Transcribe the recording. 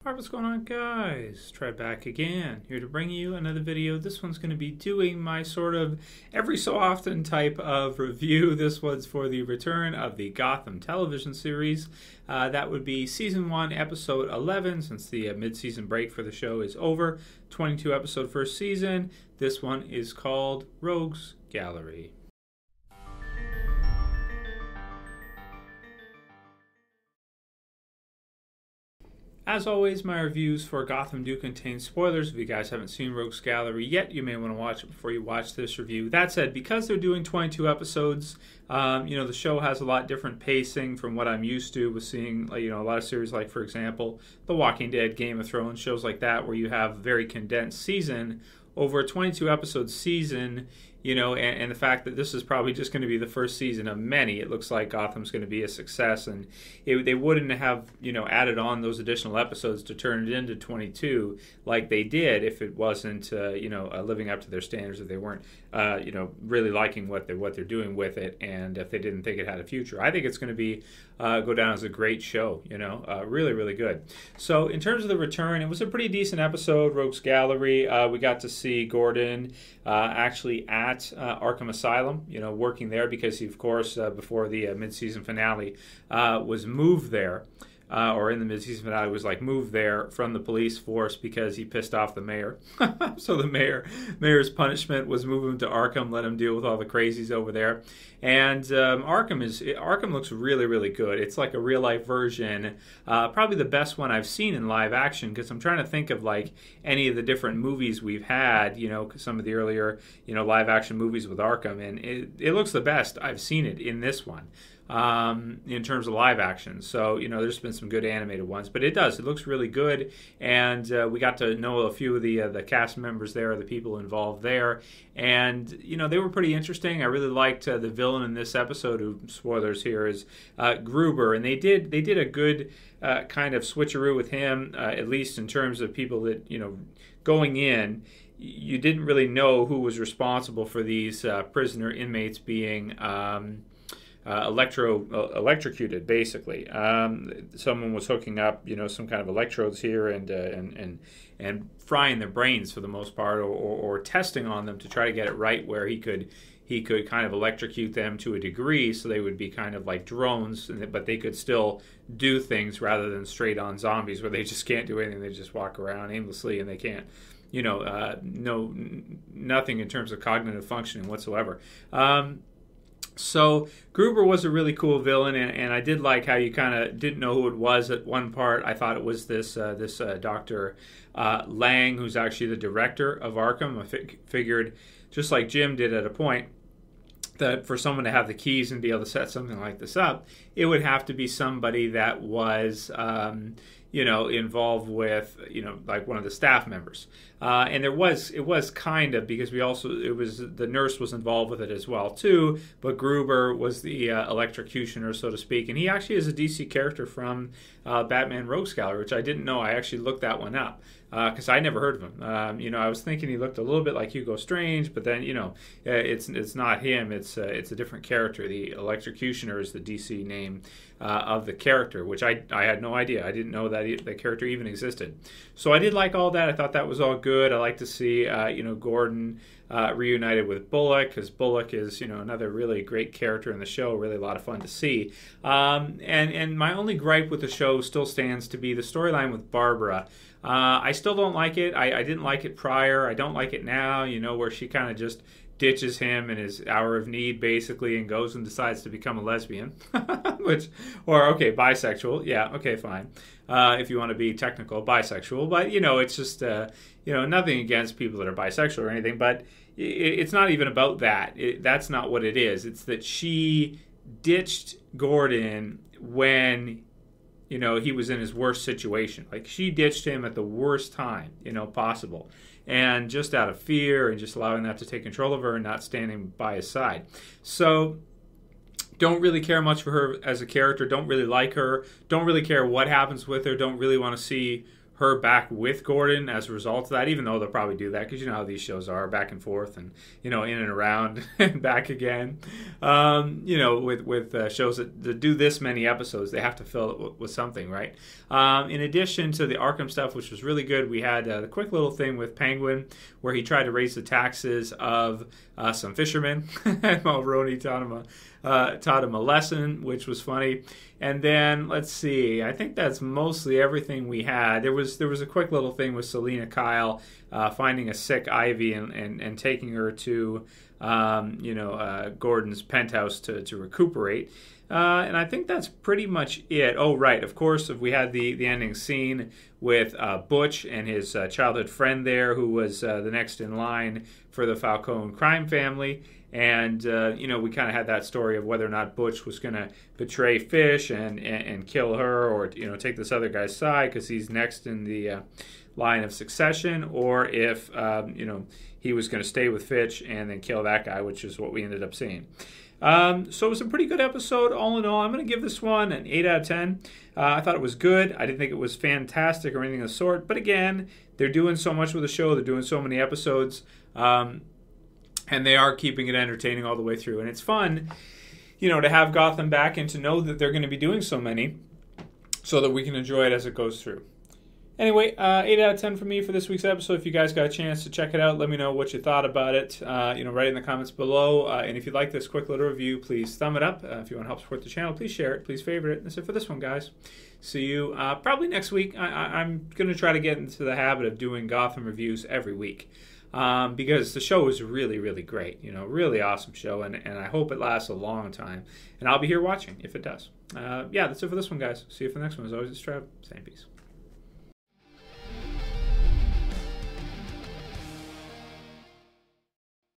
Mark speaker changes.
Speaker 1: Alright, what's going on, guys? Try back again, here to bring you another video. This one's going to be doing my sort of every so often type of review. This one's for the return of the Gotham television series. That would be Season 1, Episode 11, since the mid-season break for the show is over. 22 episode first season. This one is called Rogues Gallery. As always, my reviews for Gotham do contain spoilers. If you guys haven't seen Rogues Gallery yet, you may want to watch it before you watch this review. That said, because they're doing 22 episodes, the show has a lot different pacing from what I'm used to with seeing, a lot of series like, for example, The Walking Dead, Game of Thrones, shows like that, where you have a very condensed season over a 22 episode season. And the fact that this is probably just going to be the first season of many, it looks like Gotham's going to be a success, and they wouldn't have, added on those additional episodes to turn it into 22 like they did if it wasn't, living up to their standards, if they weren't, really liking what they're doing with it, and if they didn't think it had a future. I think it's going to be go down as a great show, really, really good. So in terms of the return, it was a pretty decent episode, Rogues Gallery. We got to see Gordon actually at Arkham Asylum, working there because he, of course, before the mid-season finale, was moved there. Or in the mid-season finale, was moved there from the police force because he pissed off the mayor. So the mayor's punishment was move him to Arkham, let him deal with all the crazies over there. And Arkham looks really, really good. It's like a real life version, probably the best one I've seen in live action, because I'm trying to think of any of the different movies we've had, some of the earlier live action movies with Arkham, and it looks the best I've seen it in this one. In terms of live action. So, there's been some good animated ones, but it looks really good, and we got to know a few of the cast members there, the people involved there, and, they were pretty interesting. I really liked the villain in this episode, who, spoilers here, is Gruber, and they did a good kind of switcheroo with him, at least in terms of people that, going in, you didn't really know who was responsible for these prisoner inmates being electrocuted, basically. Someone was hooking up, some kind of electrodes here and frying their brains for the most part, or testing on them to try to get it right where he could kind of electrocute them to a degree so they would be kind of like drones, but they could still do things rather than straight on zombies where they just can't do anything. They just walk around aimlessly and they can't, know nothing in terms of cognitive functioning whatsoever. So Gruber was a really cool villain, and I did like how you kind of didn't know who it was at one part. I thought it was this Dr. Lang, who's actually the director of Arkham. I figured, just like Jim did at a point, that for someone to have the keys and be able to set something like this up, it would have to be somebody that was involved with, one of the staff members. And it was kind of, because the nurse was involved with it as well too, but Gruber was the electrocutioner, so to speak. And he actually is a DC character from Batman Rogues Gallery, which I didn't know. I actually looked that one up, because I never heard of him. I was thinking he looked a little bit like Hugo Strange, but then, it's not him. It's a different character. The electrocutioner is the DC name of the character, which I had no idea. I didn't know that the character even existed. So I did like all that. I thought that was all good. I like to see, Gordon reunited with Bullock, because Bullock is, another really great character in the show. Really a lot of fun to see. And my only gripe with the show still stands to be the storyline with Barbara. I still don't like it. I didn't like it prior. I don't like it now, where she kind of just ditches him in his hour of need, basically, and goes and decides to become a lesbian. Bisexual. Yeah, okay, fine. If you want to be technical, bisexual. But, it's just, nothing against people that are bisexual or anything, but it's not even about that. That's not what it is. It's that she ditched Gordon when, he was in his worst situation. She ditched him at the worst time, possible. And just out of fear and just allowing that to take control of her and not standing by his side. So, don't really care much for her as a character. Don't really like her. Don't really care what happens with her. Don't really want to see her back with Gordon as a result of that, even though they'll probably do that because you know how these shows are, back and forth and, you know, in and around and back again. You know, with shows that do this many episodes, they have to fill it with something, right? In addition to the Arkham stuff, which was really good, we had the quick little thing with Penguin where he tried to raise the taxes of some fishermen. Mulroney taught him a lesson, which was funny. And then let's see, I think that's mostly everything we had. There was a quick little thing with Selina Kyle finding a sick Ivy and taking her to Gordon's penthouse to recuperate. And I think that's pretty much it. Oh, right. Of course, we had the ending scene with Butch and his childhood friend there, who was the next in line for the Falcone crime family. And, we kind of had that story of whether or not Butch was going to betray Fish and kill her or, take this other guy's side because he's next in the line of succession, or if, he was going to stay with Fish and then kill that guy, which is what we ended up seeing. So it was a pretty good episode all in all. I'm going to give this one an 8 out of 10. I thought it was good. I didn't think it was fantastic or anything of the sort. But again, they're doing so much with the show. They're doing so many episodes. And they are keeping it entertaining all the way through. And it's fun, to have Gotham back and to know that they're going to be doing so many so that we can enjoy it as it goes through. Anyway, 8 out of 10 for me for this week's episode. If you guys got a chance to check it out, let me know what you thought about it. Write in the comments below. And if you like this quick little review, please thumb it up. If you want to help support the channel, please share it. Please favorite it. That's it for this one, guys. See you probably next week. I'm going to try to get into the habit of doing Gotham reviews every week. Because the show is really, really great. Really awesome show. And I hope it lasts a long time. And I'll be here watching if it does. That's it for this one, guys. See you for the next one. As always, it's Trev. Stay in peace.